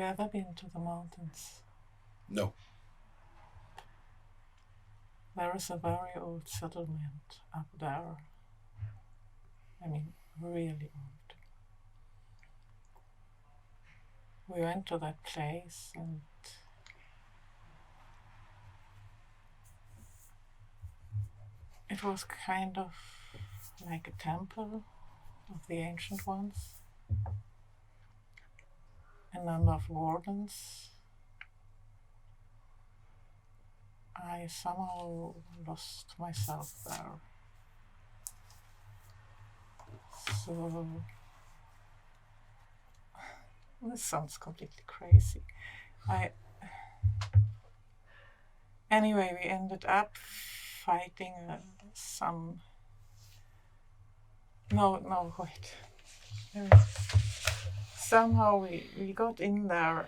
you ever been to the mountains? No. There is a very old settlement up there. I mean, really old. We went to that place and it was kind of like a temple of the ancient ones. A number of wardens. I somehow lost myself there. So, this sounds completely crazy. Anyway, we ended up fighting some... No, wait. Somehow we got in there.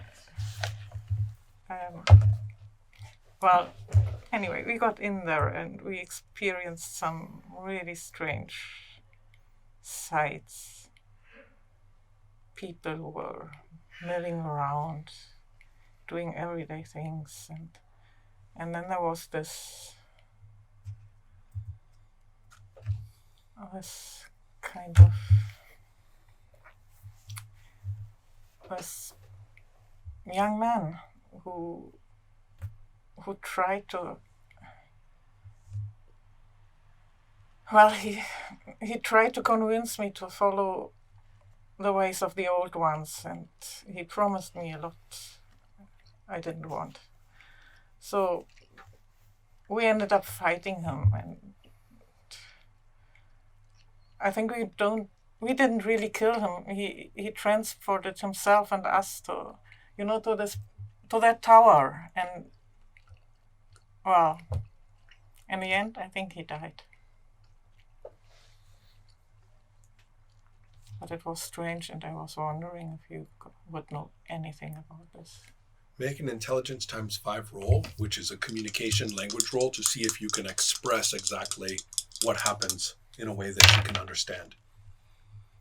Anyway, we got in there and we experienced some really strange sights. People were milling around, doing everyday things, and then there was this kind of this young man who tried to, well, he tried to convince me to follow the ways of the old ones, and he promised me a lot I didn't want. So we ended up fighting him, and I think we didn't really kill him. He transported himself and us to that tower, and well, in the end, I think he died. But it was strange, and I was wondering if you would know anything about this. Make an intelligence times 5 roll, which is a communication language roll, to see if you can express exactly what happens in a way that you can understand.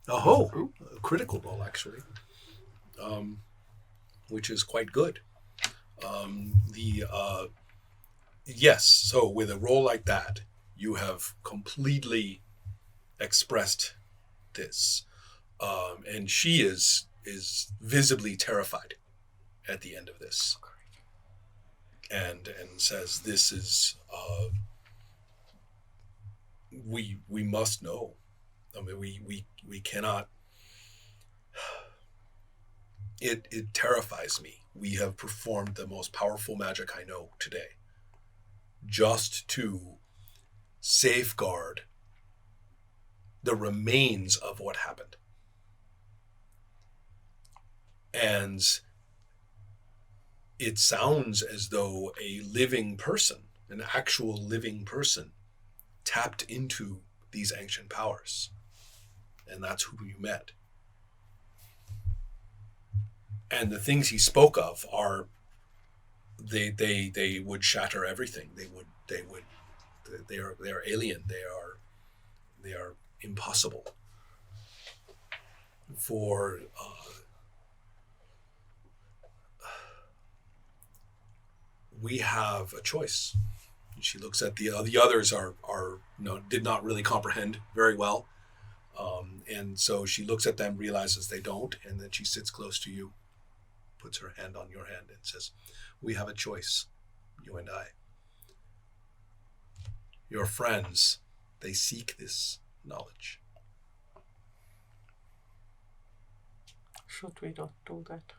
Oh, a critical roll, actually, which is quite good. Yes, so with a roll like that, you have completely expressed this. And she is visibly terrified at the end of this, and says, "This is we must know. I mean, we cannot. It terrifies me. We have performed the most powerful magic I know today, just to safeguard the remains of what happened." And it sounds as though a living person, an actual living person, tapped into these ancient powers. And that's who you met. And the things he spoke of are, they would shatter everything. They are alien. They are impossible for we have a choice. And she looks at the others are did not really comprehend very well, and so she looks at them, realizes they don't, and then she sits close to you, puts her hand on your hand, and says, "We have a choice, you and I. Your friends, they seek this knowledge." Should we not do that?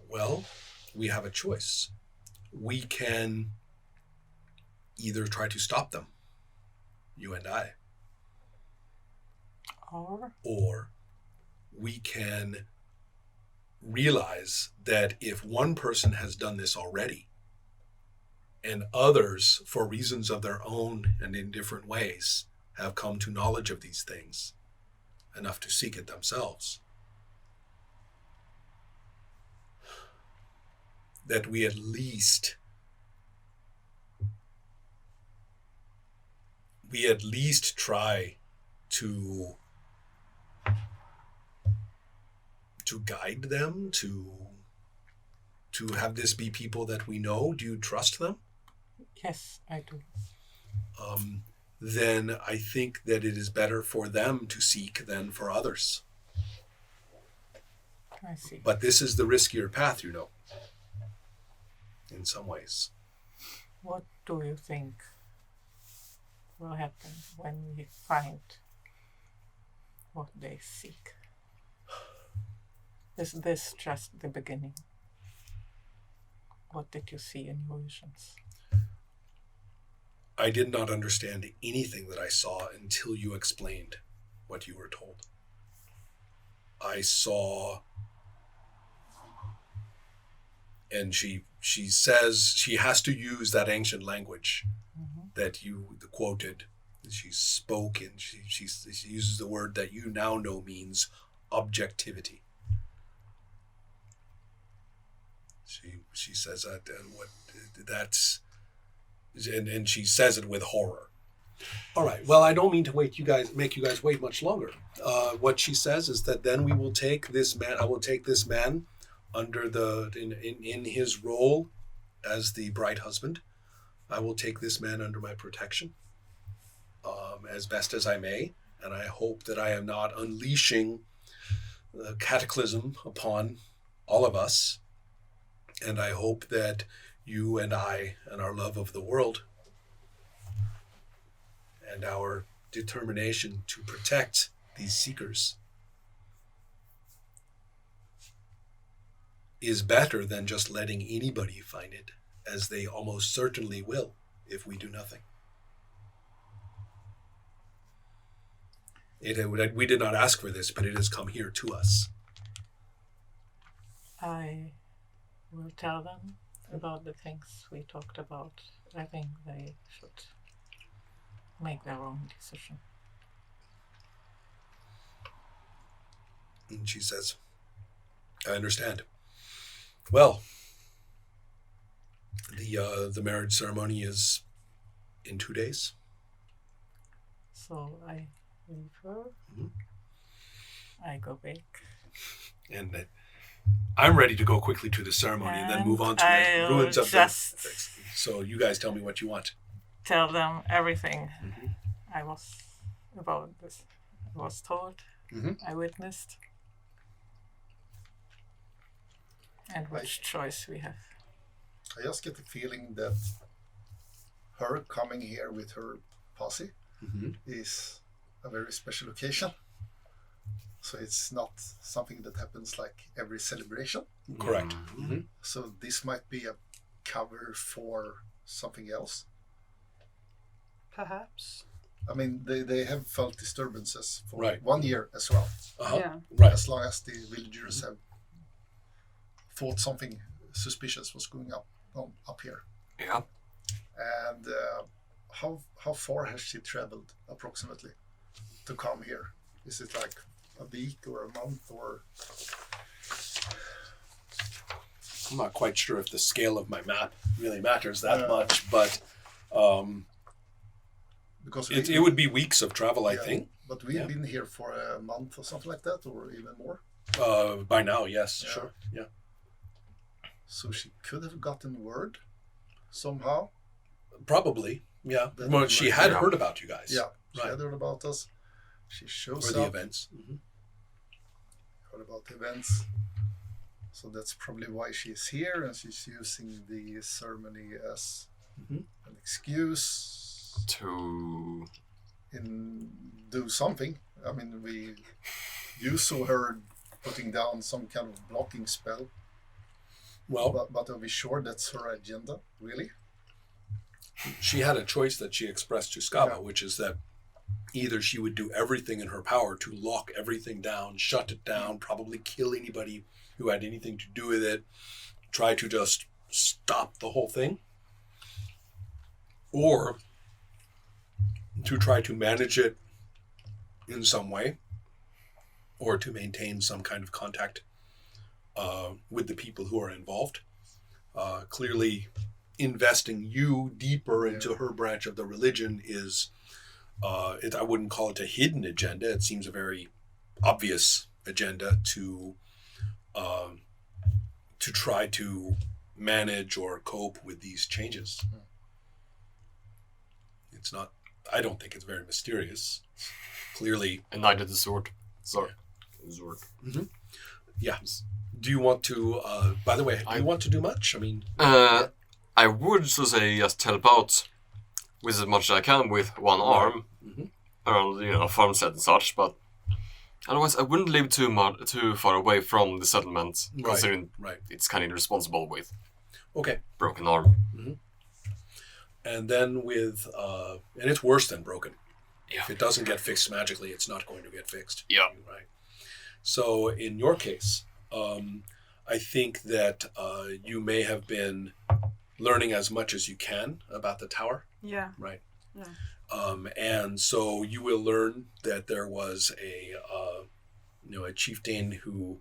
Well, we have a choice. We can either try to stop them, you and I, or we can realize that if one person has done this already, and others, for reasons of their own and in different ways, have come to knowledge of these things enough to seek it themselves, that we at least try to guide them, to to have this be people that we know? Do you trust them? Yes, I do. Then I think that it is better for them to seek than for others. I see. But this is the riskier path, you know, in some ways. What do you think will happen when we find what they seek? Is this just the beginning? What did you see in your visions? I did not understand anything that I saw until you explained what you were told. I saw, and she says she has to use that ancient language that you quoted. She spoke, and she uses the word that you now know means objectivity. She says that, and what that's, and she says it with horror. All right. Well, I don't mean to make you guys wait much longer. What she says is that then we will take this man. I will take this man under in his role as the bride husband. I will take this man under my protection, as best as I may, and I hope that I am not unleashing the cataclysm upon all of us. And I hope that you and I and our love of the world and our determination to protect these seekers is better than just letting anybody find it, as they almost certainly will if we do nothing. We did not ask for this, but it has come here to us. I will tell them about the things we talked about. I think they should make their own decision. And she says, I understand. Well, the marriage ceremony is in 2 days. So I leave her. I go back. And I'm ready to go quickly to the ceremony and then move on to the ruins of the... So you guys tell me what you want. Tell them everything I was about this. I was told. I witnessed. And which choice we have. I just get the feeling that her coming here with her posse is a very special occasion. So it's not something that happens like every celebration. Correct. So this might be a cover for something else. Perhaps. I mean, they have felt disturbances for Right. 1 year as well. Yeah. Right. As long as the villagers have thought something suspicious was going up here. Yeah. And how far has she traveled approximately to come here? Is it like a week or a month or? I'm not quite sure if the scale of my map really matters that much, but because it would be weeks of travel, I think. But we've been here for a month or something like that, or even more. By now, yes, sure, yeah. So she could have gotten word somehow. Probably, yeah. Well, she had heard about you guys. Yeah, she right. had heard about us. She shows Or the up. events. Heard about the events. So that's probably why she's here, and she's using the ceremony as an excuse to do something. I mean, you saw her putting down some kind of blocking spell. Well, but are we sure that's her agenda, really? she had a choice that she expressed to Skava, which is that either she would do everything in her power to lock everything down, shut it down, probably kill anybody who had anything to do with it, try to just stop the whole thing, or to try to manage it in some way, or to maintain some kind of contact with the people who are involved. Clearly, investing you deeper into her branch of the religion is, I wouldn't call it a hidden agenda. It seems a very obvious agenda to to try to manage or cope with these changes. It's not. I don't think it's very mysterious. Clearly, A knight of the sword. Sorry. Sword. yeah. Do you want to? By the way, do you want to do much? I mean, I would so say just help out with as much as I can with one arm around farmstead and such, but otherwise I wouldn't live too far away from the settlement, considering it's kind of irresponsible with broken arm. And then with and it's worse than broken. Yeah. If it doesn't get fixed magically, it's not going to get fixed. Yeah. Right. So in your case, I think that you may have been learning as much as you can about the tower. Yeah. Right. Yeah. And so you will learn that there was a chieftain who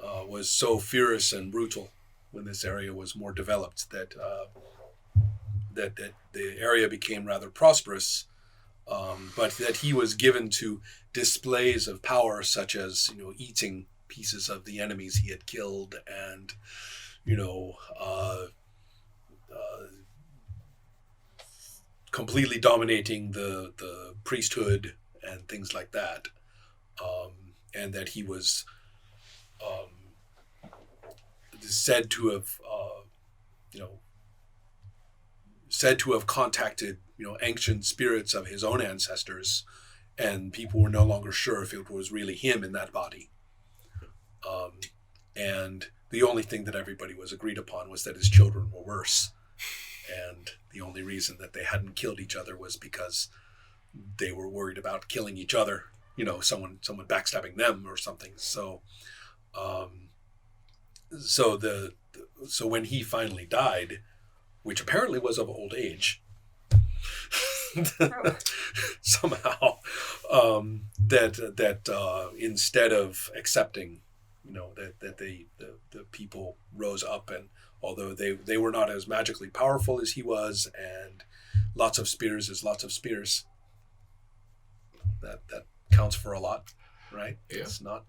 was so fierce and brutal when this area was more developed that the area became rather prosperous, but that he was given to displays of power such as eating pieces of the enemies he had killed and completely dominating the priesthood and things like that, and that he was said to have contacted ancient spirits of his own ancestors, and people were no longer sure if it was really him in that body. And the only thing that everybody was agreed upon was that his children were worse. And the only reason that they hadn't killed each other was because they were worried about killing each other, someone backstabbing them or something. So, so when he finally died, which apparently was of old age, somehow, that instead of accepting, that the people rose up, and although they were not as magically powerful as he was, and lots of spears is lots of spears, that counts for a lot, right? Yeah. It's not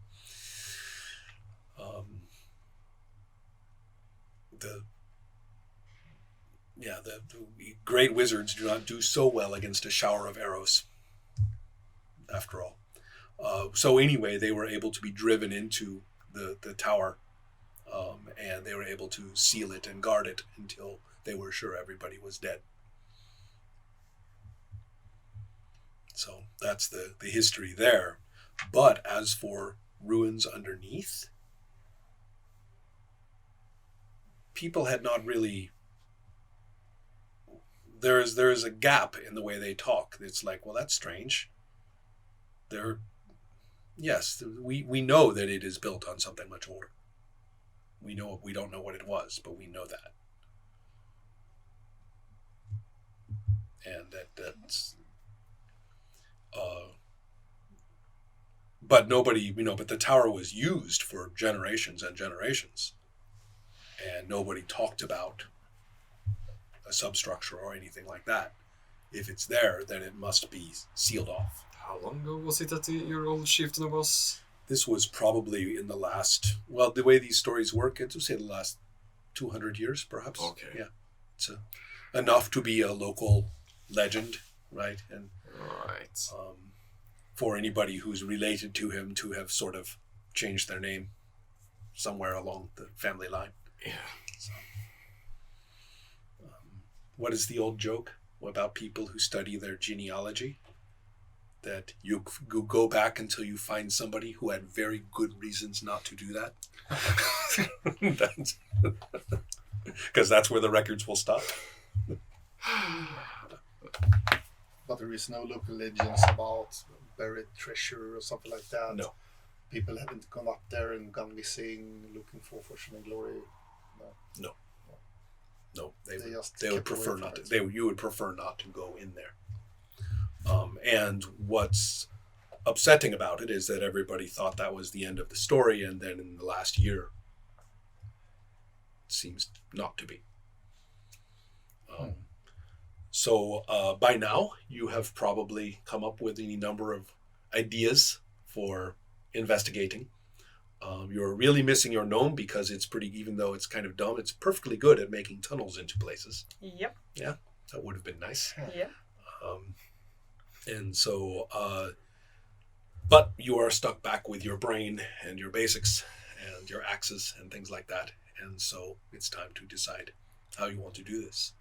the great wizards do not do so well against a shower of arrows, after all. So anyway, they were able to be driven into the tower, and they were able to seal it and guard it until they were sure everybody was dead. So that's the history there. But as for ruins underneath, people had not really... There is a gap in the way they talk. It's like, well, that's strange. Yes, we know that it is built on something much older. We don't know what it was, but we know that. And that's but nobody, but the tower was used for generations and generations, and nobody talked about a substructure or anything like that. If it's there, then it must be sealed off. How long ago was it that your old chieftain was? This was probably in the last, well, the way these stories work, it's to say the last 200 years, perhaps. Okay. Yeah. It's enough to be a local legend, right? And Right. For anybody who's related to him to have sort of changed their name somewhere along the family line. Yeah. So, what is the old joke about people who study their genealogy? That you go back until you find somebody who had very good reasons not to do that. Because that's where the records will stop. But there is no local legends about buried treasure or something like that. No. People haven't gone up there and gone missing, looking for fortune and glory. No, They they would kept away prefer from not it. to. You would prefer not to go in there. And what's upsetting about it is that everybody thought that was the end of the story, and then in the last year, it seems not to be. So by now, you have probably come up with any number of ideas for investigating. You're really missing your gnome because it's pretty, even though it's kind of dumb, it's perfectly good at making tunnels into places. Yep. Yeah, that would have been nice. Yeah. And so, but you are stuck back with your brain and your basics and your axes and things like that. And so it's time to decide how you want to do this.